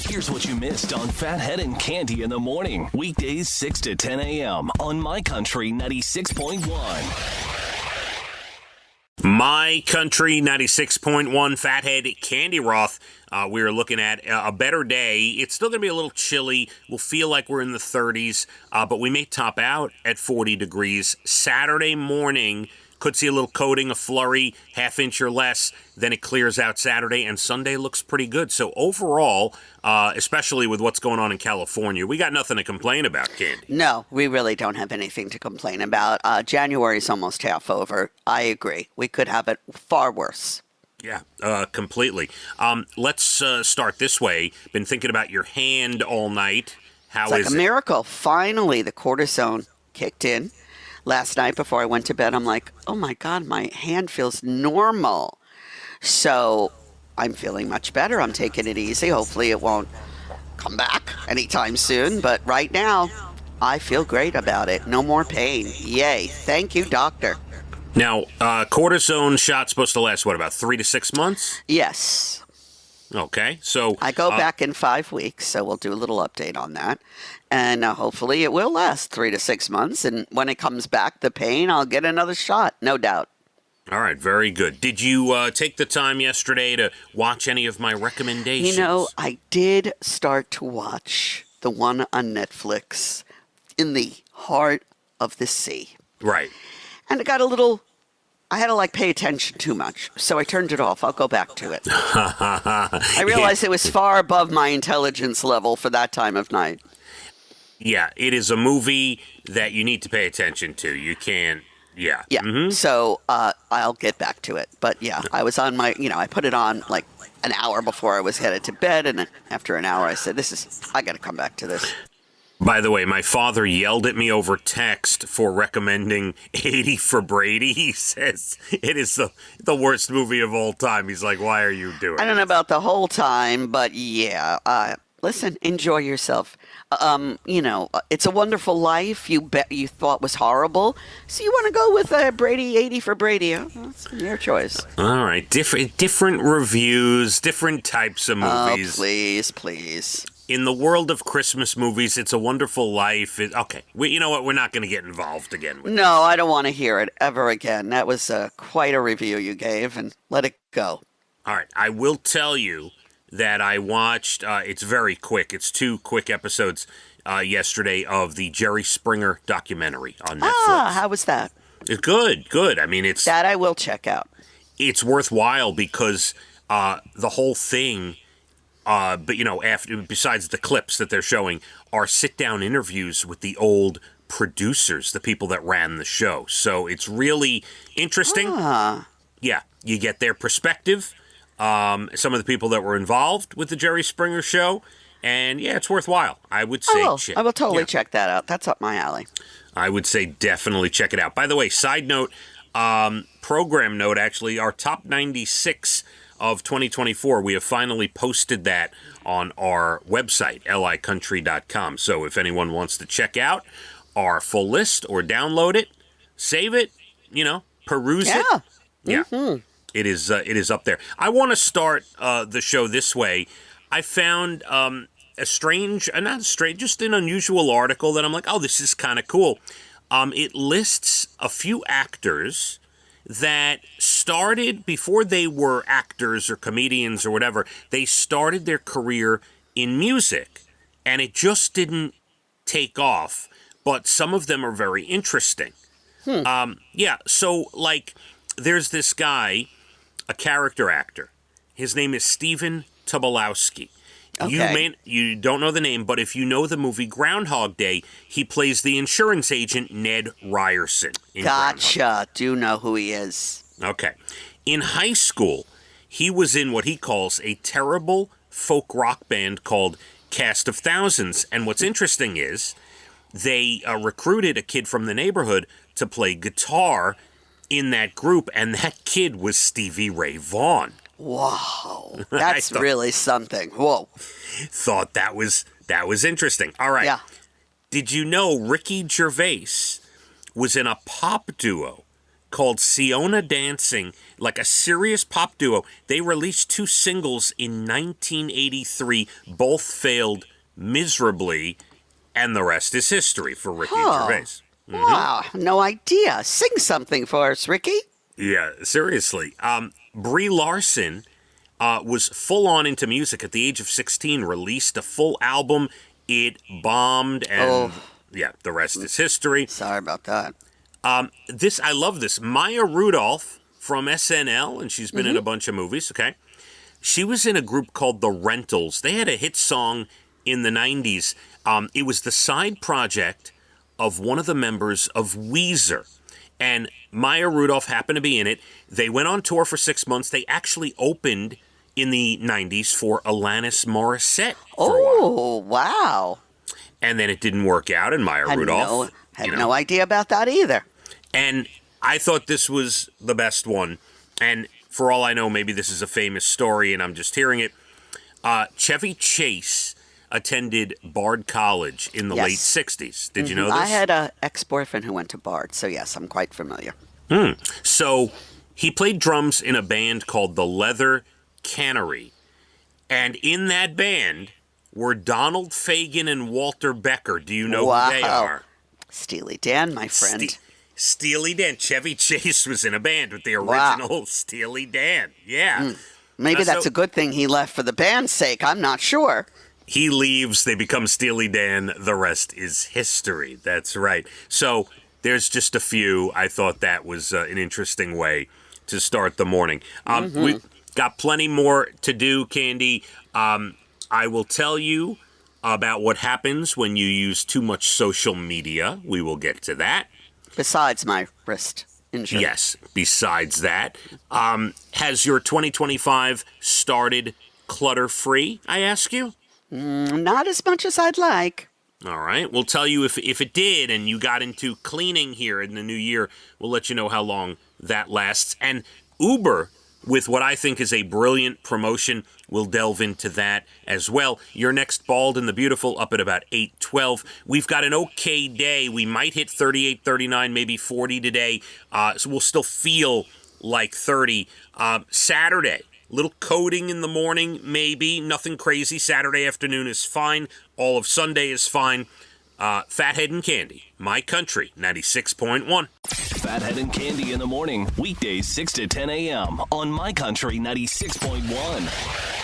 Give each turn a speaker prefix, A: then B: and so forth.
A: Here's what you missed on Phathead and Cande in the morning. Weekdays 6 to 10 a.m. on My Country 96.1.
B: My Country 96.1 Phathead Cande Roth. We are looking at a better day. It's still going to be a little chilly. We'll feel like we're in the 30s, but we may top out at 40 degrees. Saturday morning, could see a little coating, a flurry, half inch or less. Then it clears out Saturday, and Sunday looks pretty good. So overall, especially with what's going on in California, we got nothing to complain about, Cande.
C: No, we really don't have anything to complain about. January's almost half over. I agree. We could have it far worse.
B: Yeah, completely. Let's start this way. Been thinking about your hand all night. How is it?
C: It's like a miracle. Finally, the cortisone kicked in. Last night before I went to bed, I'm like, oh my God, my hand feels normal. So I'm feeling much better. I'm taking it easy. Hopefully it won't come back anytime soon. But right now, I feel great about it. No more pain. Yay. Thank you, doctor.
B: Now, cortisone shot's supposed to last, what, about 3 to 6 months?
C: Yes.
B: Okay, so...
C: I go back in 5 weeks, so we'll do a little update on that. And hopefully it will last 3 to 6 months. And when it comes back, the pain, I'll get another shot, no doubt.
B: All right, very good. Did you take the time yesterday to watch any of my recommendations?
C: You know, I did start to watch the one on Netflix, In the Heart of the Sea.
B: Right.
C: And it got I had to pay attention too much, so I turned it off. I'll go back to it. I realized it was far above my intelligence level for that time of night.
B: Yeah, it is a movie that you need to pay attention to. You can't, yeah.
C: Yeah,
B: Mm-hmm.
C: So I'll get back to it. But yeah, I was on I put it on an hour before I was headed to bed, and after an hour I said, I got to come back to this.
B: By the way, my father yelled at me over text for recommending 80 for Brady. He says it is the worst movie of all time. He's like, why are you doing
C: I don't know about the whole time, but yeah. Listen, enjoy yourself. It's a Wonderful Life. You thought was horrible, so you want to go with Brady 80 for Brady. That's your choice.
B: All right, different reviews, different types of movies.
C: Oh, please.
B: In the world of Christmas movies, It's a Wonderful Life. Okay, you know what? We're not going to get involved again with
C: No, I don't want to hear it ever again. That was quite a review you gave, and let it go.
B: All right, I will tell you that I watched, it's very quick, it's 2 quick episodes yesterday of the Jerry Springer documentary on Netflix.
C: How was that?
B: It's good. I mean,
C: that I will check out.
B: It's worthwhile because the whole thing, besides the clips that they're showing, are sit-down interviews with the old producers, the people that ran the show. So it's really interesting. Yeah, you get their perspective. Some of the people that were involved with the Jerry Springer show, and yeah, it's worthwhile. I would say
C: I will totally check that out. That's up my alley.
B: I would say definitely check it out. By the way, side note, program note, actually, our top 96 of 2024, we have finally posted that on our website, licountry.com. So if anyone wants to check out our full list or download it, save it, peruse it. Yeah. Mm-hmm. It is up there. I want to start the show this way. I found just an unusual article that I'm like, oh, this is kind of cool. It lists a few actors that started, before they were actors or comedians or whatever, they started their career in music, and it just didn't take off. But some of them are very interesting. So there's this guy, a character actor. His name is Stephen Tobolowsky. Okay. You don't know the name, but if you know the movie Groundhog Day, he plays the insurance agent Ned Ryerson.
C: Gotcha. Do know who he is.
B: Okay. In high school, he was in what he calls a terrible folk rock band called Cast of Thousands. And what's interesting is they recruited a kid from the neighborhood to play guitar in that group, and that kid was Stevie Ray Vaughan.
C: Wow, that's really something. Whoa.
B: Thought that was interesting. All right.
C: Yeah.
B: Did you know Ricky Gervais was in a pop duo called Siona Dancing, like a serious pop duo. They released 2 singles in 1983. Both failed miserably, and the rest is history for Ricky Gervais.
C: Wow, no idea. Sing something for us, Ricky.
B: Yeah, seriously. Brie Larson was full on into music at the age of 16, released a full album. It bombed, and yeah, the rest is history.
C: Sorry about that.
B: I love this. Maya Rudolph from SNL, and she's been in a bunch of movies, okay? She was in a group called The Rentals. They had a hit song in the 90s. It was the side project of one of the members of Weezer. And Maya Rudolph happened to be in it. They went on tour for 6 months. They actually opened in the 90s for Alanis Morissette for a while.
C: Oh, wow.
B: And then it didn't work out, and Maya Rudolph...
C: Had no idea about that either.
B: And I thought this was the best one. And for all I know, maybe this is a famous story and I'm just hearing it. Chevy Chase attended Bard College in the late 60s. Did you know this?
C: I had an ex-boyfriend who went to Bard, so yes, I'm quite familiar.
B: So he played drums in a band called the Leather Cannery. And in that band were Donald Fagen and Walter Becker. Do you know who they are?
C: Steely Dan, my friend.
B: Steely Dan. Chevy Chase was in a band with the original Steely Dan. Yeah.
C: Maybe that's a good thing he left for the band's sake. I'm not sure.
B: He leaves, they become Steely Dan. The rest is history. That's right. So there's just a few. I thought that was an interesting way to start the morning. We've got plenty more to do, Candy. I will tell you about what happens when you use too much social media. We will get to that.
C: Besides my wrist injury.
B: Yes, besides that. Has your 2025 started clutter-free, I ask you?
C: Not as much as I'd like.
B: All right. We'll tell you if it did and you got into cleaning here in the new year. We'll let you know how long that lasts. And Uber, with what I think is a brilliant promotion, we'll delve into that as well. Your next Bald and the Beautiful up at about 8:12. We've got an okay day. We might hit 38, 39, maybe 40 today. So we'll still feel like 30. Saturday, little coating in the morning, maybe. Nothing crazy. Saturday afternoon is fine. All of Sunday is fine. Phathead and Cande, My Country, 96.1.
A: Phathead and Cande in the morning, weekdays 6 to 10 a.m. on My Country 96.1.